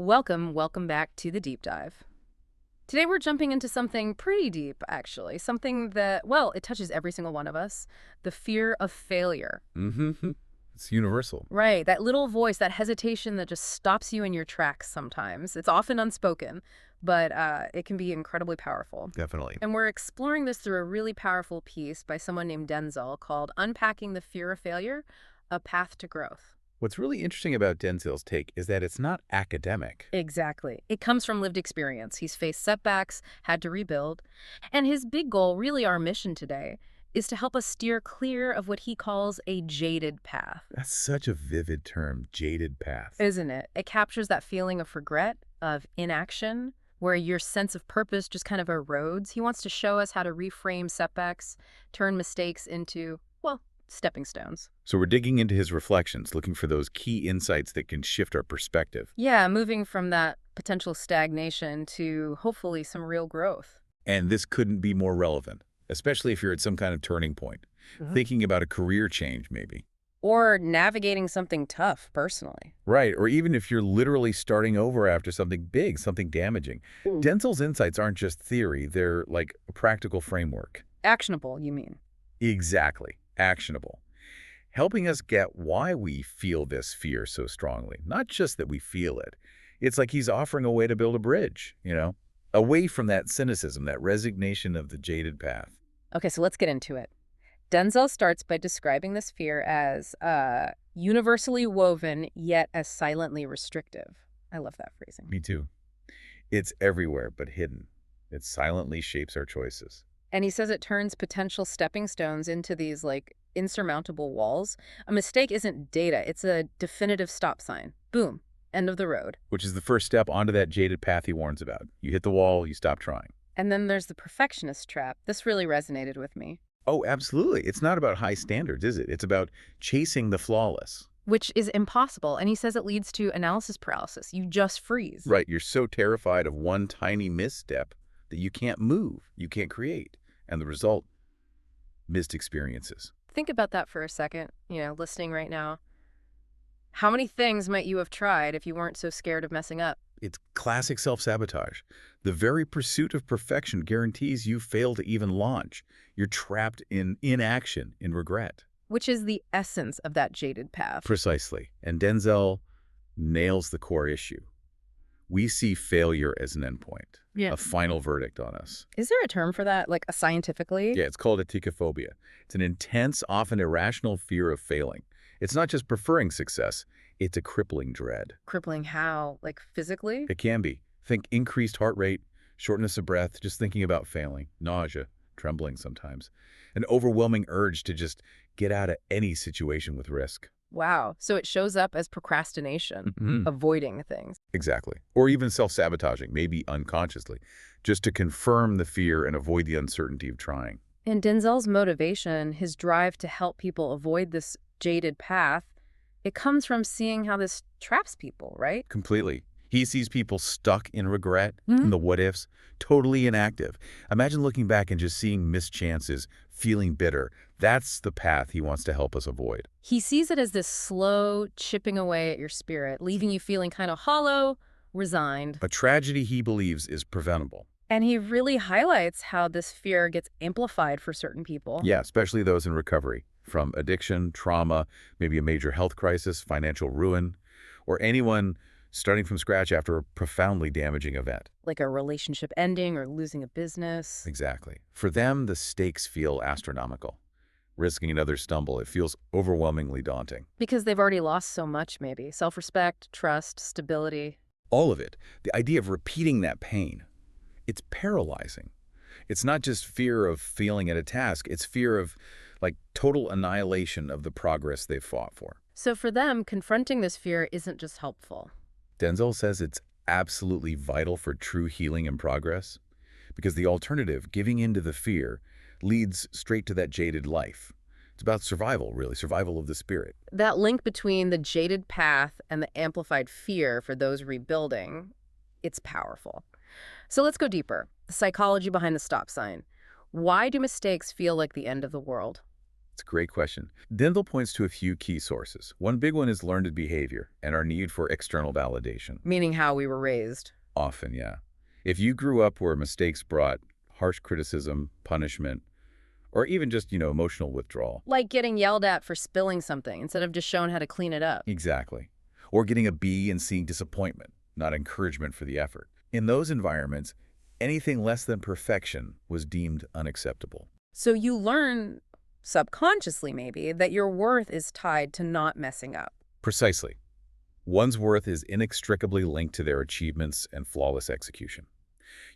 Welcome back to the deep dive. Today we're jumping into something pretty deep, actually. Something that, well, it touches every single one of us. The fear of failure. Mm-hmm. It's universal. Right, that little voice, that hesitation that just stops you in your tracks sometimes. It's often unspoken, but it can be incredibly powerful. Definitely. And we're exploring this through a really powerful piece by someone named Denzel called Unpacking the Fear of Failure, A Path to Growth. What's really interesting about Denzel's take is that it's not academic. Exactly. It comes from lived experience. He's faced setbacks, had to rebuild. And his big goal, really our mission today, is to help us steer clear of what he calls a jaded path. That's such a vivid term, jaded path. Isn't it? It captures that feeling of regret, of inaction, where your sense of purpose just kind of erodes. He wants to show us how to reframe setbacks, turn mistakes into, well, stepping stones. So we're digging into his reflections, looking for those key insights that can shift our perspective. Yeah, moving from that potential stagnation to hopefully some real growth. And this couldn't be more relevant, especially if you're at some kind of turning point, thinking about a career change maybe. Or navigating something tough personally. Right, or even if you're literally starting over after something big, something damaging. Denzel's insights aren't just theory, they're like a practical framework. Actionable, you mean? Exactly. Actionable. Helping us get why we feel this fear so strongly. Not just that we feel it. It's like he's offering a way to build a bridge, away from that cynicism, that resignation of the jaded path. Okay, so let's get into it. Denzel starts by describing this fear as universally woven, yet as silently restrictive. I love that phrasing. Me too. It's everywhere but hidden. It silently shapes our choices. And he says it turns potential stepping stones into these, like, insurmountable walls. A mistake isn't data. It's a definitive stop sign. Boom. End of the road. Which is the first step onto that jaded path he warns about. You hit the wall, you stop trying. And then there's the perfectionist trap. This really resonated with me. Oh, absolutely. It's not about high standards, is it? It's about chasing the flawless. Which is impossible. And he says it leads to analysis paralysis. You just freeze. Right. You're so terrified of one tiny misstep that you can't move, you can't create. And the result, missed experiences. Think about that for a second, listening right now. How many things might you have tried if you weren't so scared of messing up? It's classic self-sabotage. The very pursuit of perfection guarantees you fail to even launch. You're trapped in inaction, in regret. Which is the essence of that jaded path. Precisely. And Denzel nails the core issue. We see failure as an endpoint, a final verdict on us. Is there a term for that, like scientifically? Yeah, it's called aticophobia. It's an intense, often irrational fear of failing. It's not just preferring success, it's a crippling dread. Crippling how? Like physically? It can be. Think increased heart rate, shortness of breath, just thinking about failing, nausea, trembling sometimes, an overwhelming urge to just get out of any situation with risk. Wow. So it shows up as procrastination, avoiding things. Exactly. Or even self-sabotaging, maybe unconsciously, just to confirm the fear and avoid the uncertainty of trying. And Denzel's motivation, his drive to help people avoid this jaded path, it comes from seeing how this traps people, right? Completely. He sees people stuck in regret, in the what-ifs, totally inactive. Imagine looking back and just seeing missed chances, feeling bitter. That's the path he wants to help us avoid. He sees it as this slow chipping away at your spirit, leaving you feeling kind of hollow, resigned. A tragedy he believes is preventable. And he really highlights how this fear gets amplified for certain people. Yeah, especially those in recovery, from addiction, trauma, maybe a major health crisis, financial ruin, or anyone starting from scratch after a profoundly damaging event. Like a relationship ending or losing a business. Exactly. For them, the stakes feel astronomical. Risking another stumble, it feels overwhelmingly daunting. Because they've already lost so much, maybe. Self-respect, trust, stability. All of it. The idea of repeating that pain, it's paralyzing. It's not just fear of failing at a task, it's fear of, like, total annihilation of the progress they've fought for. So for them, confronting this fear isn't just helpful. Denzel says it's absolutely vital for true healing and progress, because the alternative, giving in to the fear, leads straight to that jaded life. It's about survival, really, survival of the spirit. That link between the jaded path and the amplified fear for those rebuilding, it's powerful. So let's go deeper. The psychology behind the stop sign. Why do mistakes feel like the end of the world? It's a great question. Denzel points to a few key sources. One big one is learned behavior and our need for external validation. Meaning how we were raised. Often, yeah. If you grew up where mistakes brought harsh criticism, punishment, or even just, emotional withdrawal. Like getting yelled at for spilling something instead of just shown how to clean it up. Exactly. Or getting a B and seeing disappointment, not encouragement for the effort. In those environments, anything less than perfection was deemed unacceptable. So you learn, subconsciously maybe, that your worth is tied to not messing up. Precisely. One's worth is inextricably linked to their achievements and flawless execution.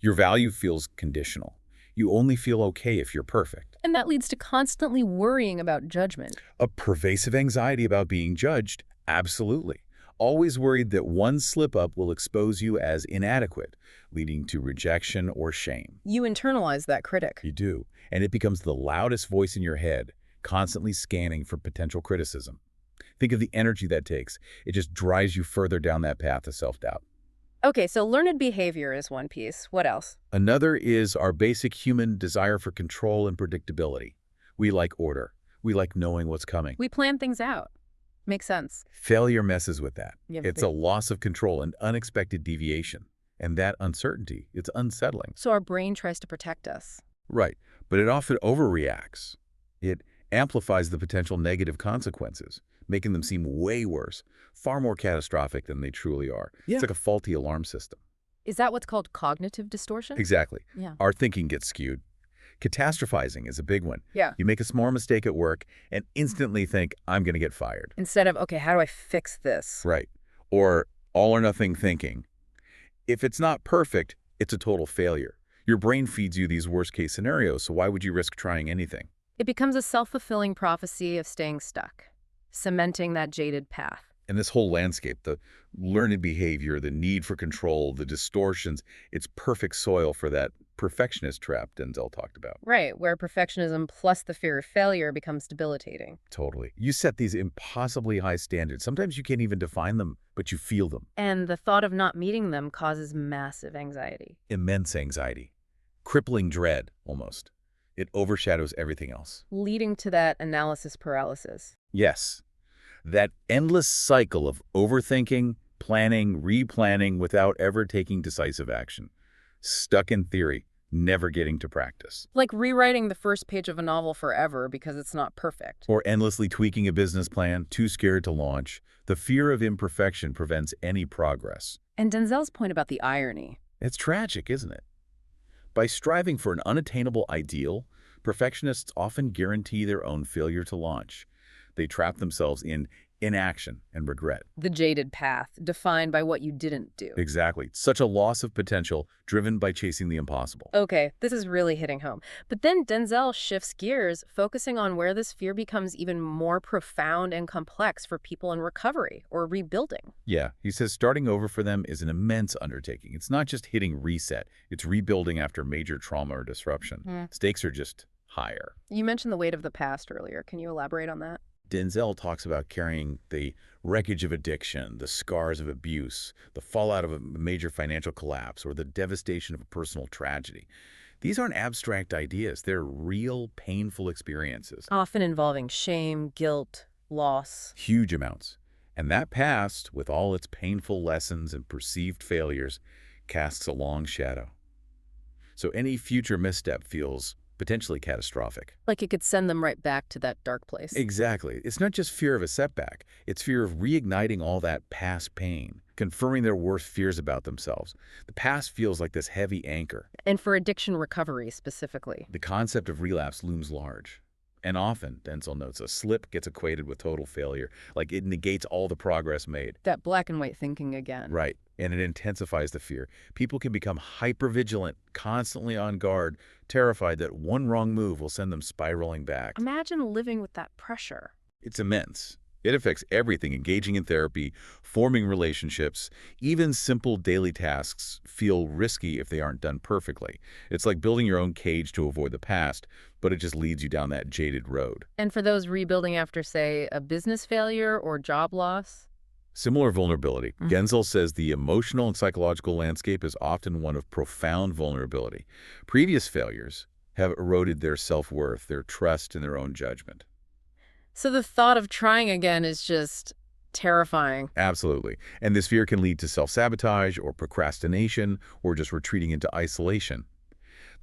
Your value feels conditional. You only feel okay if you're perfect. And that leads to constantly worrying about judgment. A pervasive anxiety about being judged? Absolutely. Always worried that one slip-up will expose you as inadequate, leading to rejection or shame. You internalize that critic. You do, and it becomes the loudest voice in your head, constantly scanning for potential criticism. Think of the energy that takes. It just drives you further down that path of self-doubt. Okay, so learned behavior is one piece. What else? Another is our basic human desire for control and predictability. We like order. We like knowing what's coming. We plan things out. Makes sense. Failure messes with that. Yeah, It's a loss of control and unexpected deviation. And that uncertainty, it's unsettling. So our brain tries to protect us. Right, but it often overreacts. It amplifies the potential negative consequences, making them seem way worse, far more catastrophic than they truly are. Yeah. It's like a faulty alarm system. Is that what's called cognitive distortion? Exactly. Yeah. Our thinking gets skewed. Catastrophizing is a big one. Yeah. You make a small mistake at work and instantly think, I'm going to get fired. Instead of, okay, how do I fix this? Right. Or all or nothing thinking. If it's not perfect, it's a total failure. Your brain feeds you these worst-case scenarios, so why would you risk trying anything? It becomes a self-fulfilling prophecy of staying stuck, cementing that jaded path. And this whole landscape, the learned behavior, the need for control, the distortions, it's perfect soil for that perfectionist trap Denzel talked about. Right, where perfectionism plus the fear of failure becomes debilitating. Totally. You set these impossibly high standards. Sometimes you can't even define them, but you feel them. And the thought of not meeting them causes massive anxiety. Immense anxiety. Crippling dread, almost. It overshadows everything else. Leading to that analysis paralysis. Yes. That endless cycle of overthinking, planning, replanning without ever taking decisive action. Stuck in theory, never getting to practice. Like rewriting the first page of a novel forever because it's not perfect. Or endlessly tweaking a business plan, too scared to launch. The fear of imperfection prevents any progress. And Denzel's point about the irony. It's tragic, isn't it? By striving for an unattainable ideal, perfectionists often guarantee their own failure to launch. They trap themselves in inaction and regret. The jaded path, defined by what you didn't do. Exactly. Such a loss of potential driven by chasing the impossible. Okay, this is really hitting home. But then Denzel shifts gears, focusing on where this fear becomes even more profound and complex for people in recovery or rebuilding. Yeah, he says starting over for them is an immense undertaking. It's not just hitting reset. It's rebuilding after major trauma or disruption. Stakes are just higher. You mentioned the weight of the past earlier. Can you elaborate on that? Denzel talks about carrying the wreckage of addiction, the scars of abuse, the fallout of a major financial collapse, or the devastation of a personal tragedy. These aren't abstract ideas. They're real, painful experiences. Often involving shame, guilt, loss. Huge amounts. And that past, with all its painful lessons and perceived failures, casts a long shadow. So any future misstep feels potentially catastrophic. Like it could send them right back to that dark place. Exactly. It's not just fear of a setback. It's fear of reigniting all that past pain, confirming their worst fears about themselves. The past feels like this heavy anchor. And for addiction recovery specifically. The concept of relapse looms large. And often, Denzel notes, a slip gets equated with total failure, like it negates all the progress made. That black and white thinking again. Right. And it intensifies the fear. People can become hypervigilant, constantly on guard, terrified that one wrong move will send them spiraling back. Imagine living with that pressure. It's immense. It affects everything, engaging in therapy, forming relationships. Even simple daily tasks feel risky if they aren't done perfectly. It's like building your own cage to avoid the past, but it just leads you down that jaded road. And for those rebuilding after, say, a business failure or job loss? Similar vulnerability. Denzel says the emotional and psychological landscape is often one of profound vulnerability. Previous failures have eroded their self-worth, their trust in their own judgment. So the thought of trying again is just terrifying. Absolutely. And this fear can lead to self-sabotage or procrastination or just retreating into isolation.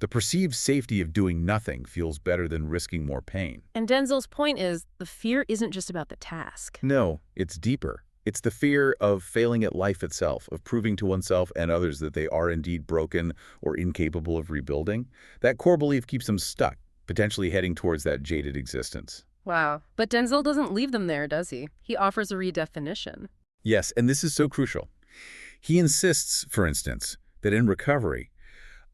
The perceived safety of doing nothing feels better than risking more pain. And Denzel's point is the fear isn't just about the task. No, it's deeper. It's the fear of failing at life itself, of proving to oneself and others that they are indeed broken or incapable of rebuilding. That core belief keeps them stuck, potentially heading towards that jaded existence. Wow. But Denzel doesn't leave them there, does he? He offers a redefinition. Yes, and this is so crucial. He insists, for instance, that in recovery,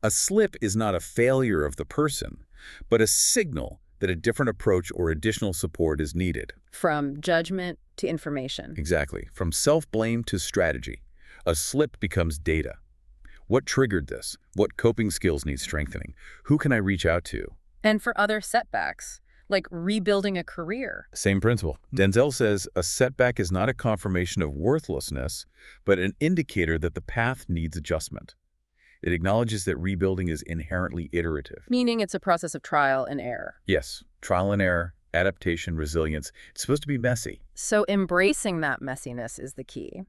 a slip is not a failure of the person, but a signal that a different approach or additional support is needed. From judgment to information. Exactly. From self-blame to strategy, a slip becomes data. What triggered this? What coping skills need strengthening? Who can I reach out to? And for other setbacks, like rebuilding a career. Same principle. Denzel says a setback is not a confirmation of worthlessness, but an indicator that the path needs adjustment. It acknowledges that rebuilding is inherently iterative. Meaning it's a process of trial and error. Yes, trial and error, adaptation, resilience. It's supposed to be messy. So embracing that messiness is the key.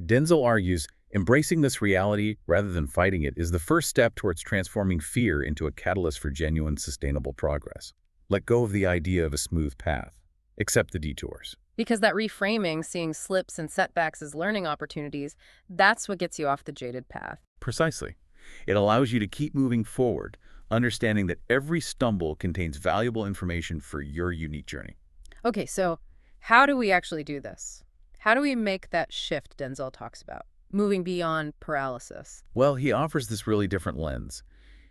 Denzel argues embracing this reality rather than fighting it is the first step towards transforming fear into a catalyst for genuine, sustainable progress. Let go of the idea of a smooth path. Accept the detours. Because that reframing, seeing slips and setbacks as learning opportunities, that's what gets you off the jaded path. Precisely. It allows you to keep moving forward, understanding that every stumble contains valuable information for your unique journey. Okay, so how do we actually do this? How do we make that shift Denzel talks about, moving beyond paralysis? Well, he offers this really different lens,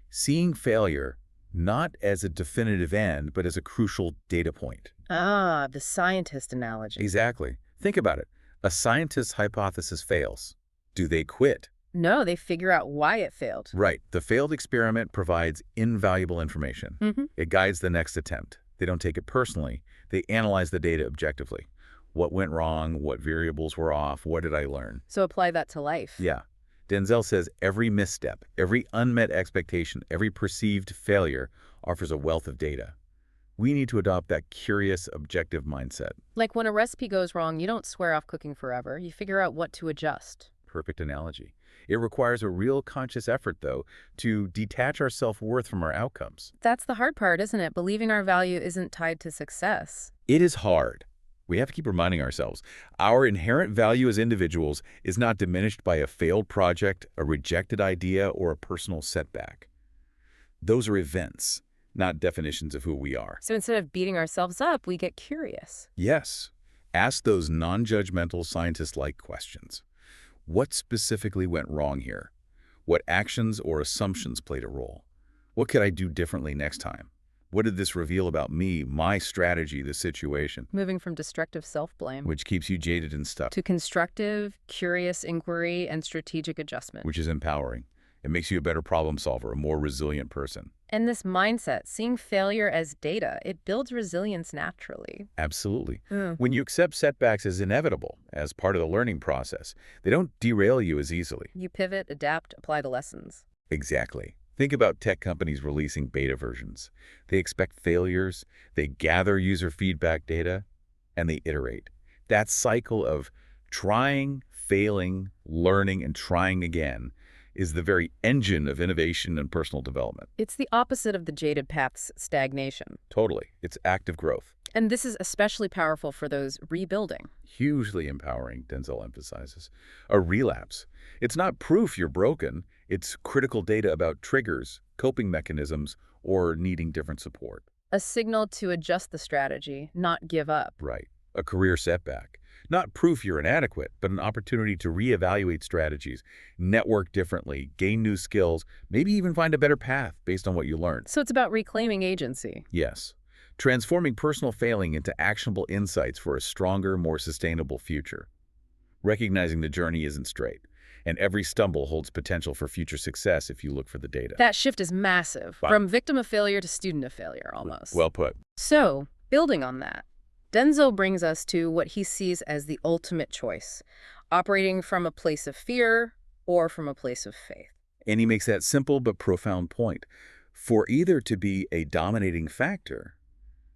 seeing failure not as a definitive end, but as a crucial data point. Ah, the scientist analogy. Exactly. Think about it. A scientist's hypothesis fails. Do they quit? No, they figure out why it failed. Right. The failed experiment provides invaluable information. It guides the next attempt. They don't take it personally. They analyze the data objectively. What went wrong? What variables were off? What did I learn? So apply that to life. Yeah. Denzel says every misstep, every unmet expectation, every perceived failure offers a wealth of data. We need to adopt that curious, objective mindset. Like when a recipe goes wrong, you don't swear off cooking forever. You figure out what to adjust. Perfect analogy. It requires a real conscious effort, though, to detach our self-worth from our outcomes. That's the hard part, isn't it? Believing our value isn't tied to success. It is hard. We have to keep reminding ourselves, our inherent value as individuals is not diminished by a failed project, a rejected idea, or a personal setback. Those are events, not definitions of who we are. So instead of beating ourselves up, we get curious. Yes. Ask those non-judgmental, scientist-like questions. What specifically went wrong here? What actions or assumptions played a role? What could I do differently next time? What did this reveal about me, my strategy, the situation? Moving from destructive self-blame Which keeps you jaded and stuck, to constructive, curious inquiry and strategic adjustment. which is empowering. It makes you a better problem solver, a more resilient person. And this mindset, seeing failure as data, it builds resilience naturally. Absolutely. When you accept setbacks as inevitable, as part of the learning process, they don't derail you as easily. You pivot, adapt, apply the lessons. Exactly. Think about tech companies releasing beta versions. They expect failures, they gather user feedback data, and they iterate. That cycle of trying, failing, learning, and trying again is the very engine of innovation and personal development. It's the opposite of the jaded path's stagnation. Totally. It's active growth. And this is especially powerful for those rebuilding. Hugely empowering, Denzel emphasizes. A relapse. It's not proof you're broken. It's critical data about triggers, coping mechanisms, or needing different support. A signal to adjust the strategy, not give up. Right. A career setback. Not proof you're inadequate, but an opportunity to reevaluate strategies, network differently, gain new skills, maybe even find a better path based on what you learned. So it's about reclaiming agency. Yes. Transforming personal failing into actionable insights for a stronger, more sustainable future. Recognizing the journey isn't straight, and every stumble holds potential for future success if you look for the data. That shift is massive, Wow. from victim of failure to student of failure, almost. Well put. So, building on that, Denzel brings us to what he sees as the ultimate choice, operating from a place of fear or from a place of faith. And he makes that simple but profound point. For either to be a dominating factor,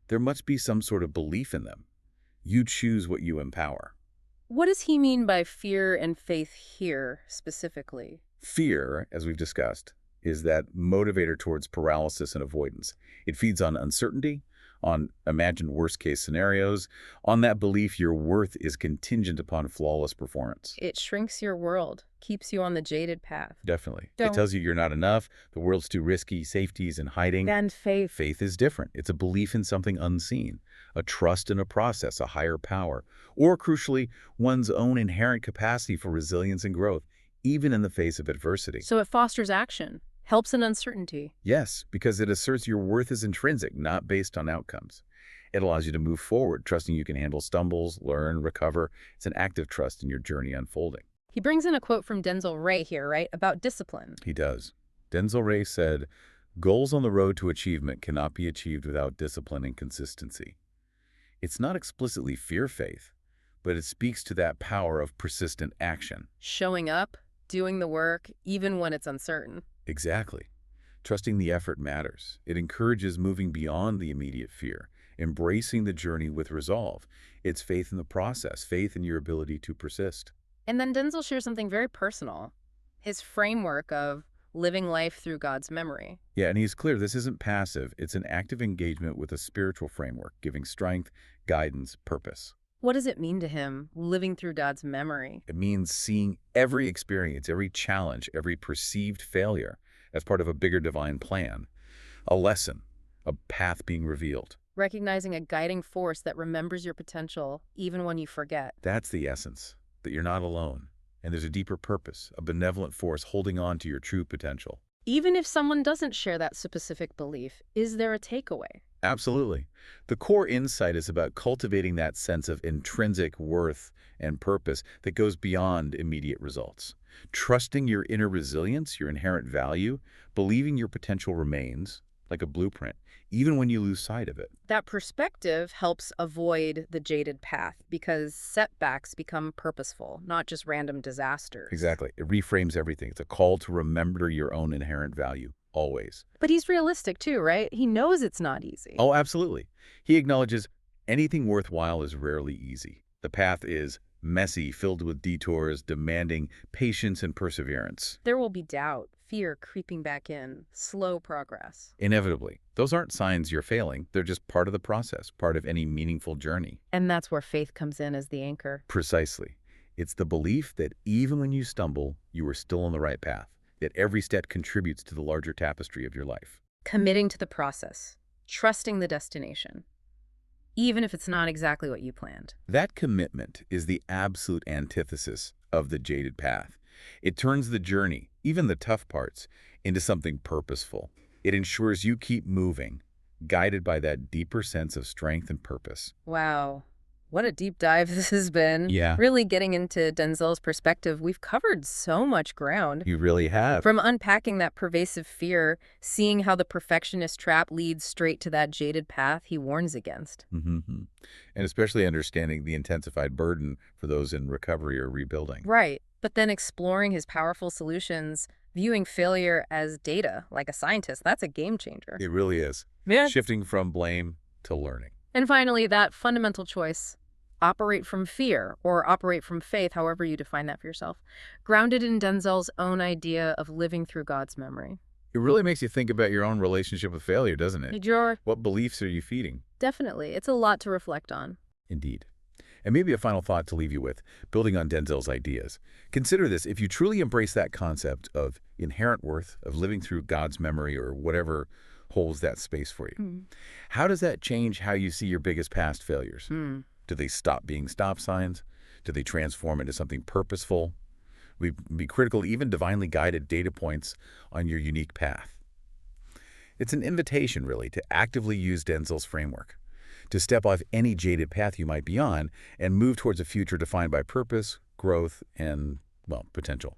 There must be some sort of belief in them. You choose what you empower. What does he mean by fear and faith here, specifically? Fear, as we've discussed, is that motivator towards paralysis and avoidance. It feeds on uncertainty, on imagined worst-case scenarios, on that belief your worth is contingent upon flawless performance. It shrinks your world, keeps you on the jaded path. Definitely. It Don't. tells you you're not enough, the world's too risky, safety's in hiding. And faith. Faith is different. It's a belief in something unseen, a trust in a process, a higher power, or, crucially, one's own inherent capacity for resilience and growth, even in the face of adversity. So it fosters action, helps in uncertainty. Yes, because it asserts your worth is intrinsic, not based on outcomes. It allows you to move forward, trusting you can handle stumbles, learn, recover. It's an active trust in your journey unfolding. He brings in a quote from Denzel Ray here, right, about discipline. He does. Denzel Ray said, "Goals on the road to achievement cannot be achieved without discipline and consistency." It's not explicitly fear-faith, but it speaks to that power of persistent action. Showing up, doing the work, even when it's uncertain. Exactly. Trusting the effort matters. It encourages moving beyond the immediate fear, embracing the journey with resolve. It's faith in the process, faith in your ability to persist. And then Denzel shares something very personal, his framework of living life through God's memory. Yeah, and he's clear this isn't passive. It's an active engagement with a spiritual framework, giving strength, guidance, purpose. What does it mean to him, living through God's memory? It means seeing every experience, every challenge, every perceived failure as part of a bigger divine plan, a lesson, a path being revealed. Recognizing a guiding force that remembers your potential, even when you forget. That's the essence, that you're not alone, and there's a deeper purpose, a benevolent force holding on to your true potential. Even if someone doesn't share that specific belief, is there a takeaway? Absolutely. The core insight is about cultivating that sense of intrinsic worth and purpose that goes beyond immediate results. Trusting your inner resilience, your inherent value, believing your potential remains, like a blueprint, even when you lose sight of it. That perspective helps avoid the jaded path because setbacks become purposeful, not just random disasters. Exactly. It reframes everything. It's a call to remember your own inherent value, always. But he's realistic too, right? He knows it's not easy. Oh, absolutely. He acknowledges anything worthwhile is rarely easy. The path is messy, filled with detours, demanding patience and perseverance. There will be doubt, fear creeping back in, slow progress. Inevitably. Those aren't signs you're failing. They're just part of the process, part of any meaningful journey. And that's where faith comes in as the anchor. Precisely. It's the belief that even when you stumble, you are still on the right path, that every step contributes to the larger tapestry of your life. Committing to the process, trusting the destination, even if it's not exactly what you planned. That commitment is the absolute antithesis of the jaded path. It turns the journey, even the tough parts, into something purposeful. It ensures you keep moving, guided by that deeper sense of strength and purpose. Wow. What a deep dive this has been. Yeah. Really getting into Denzel's perspective. We've covered so much ground. You really have. From unpacking that pervasive fear, seeing how the perfectionist trap leads straight to that jaded path he warns against. And especially understanding the intensified burden for those in recovery or rebuilding. Right. But then exploring his powerful solutions, viewing failure as data, like a scientist, that's a game changer. It really is. Yeah. Shifting from blame to learning. And finally, that fundamental choice, operate from fear or operate from faith, however you define that for yourself, grounded in Denzel's own idea of living through God's memory. It really makes you think about your own relationship with failure, doesn't it? What beliefs are you feeding? Definitely. It's a lot to reflect on. Indeed. And maybe a final thought to leave you with, building on Denzel's ideas. Consider this: if you truly embrace that concept of inherent worth, of living through God's memory or whatever holds that space for you, how does that change how you see your biggest past failures? Do they stop being stop signs? Do they transform into something purposeful? We be critical, even divinely guided data points on your unique path. It's an invitation, really, to actively use Denzel's framework, to step off any jaded path you might be on and move towards a future defined by purpose, growth, and, well, potential.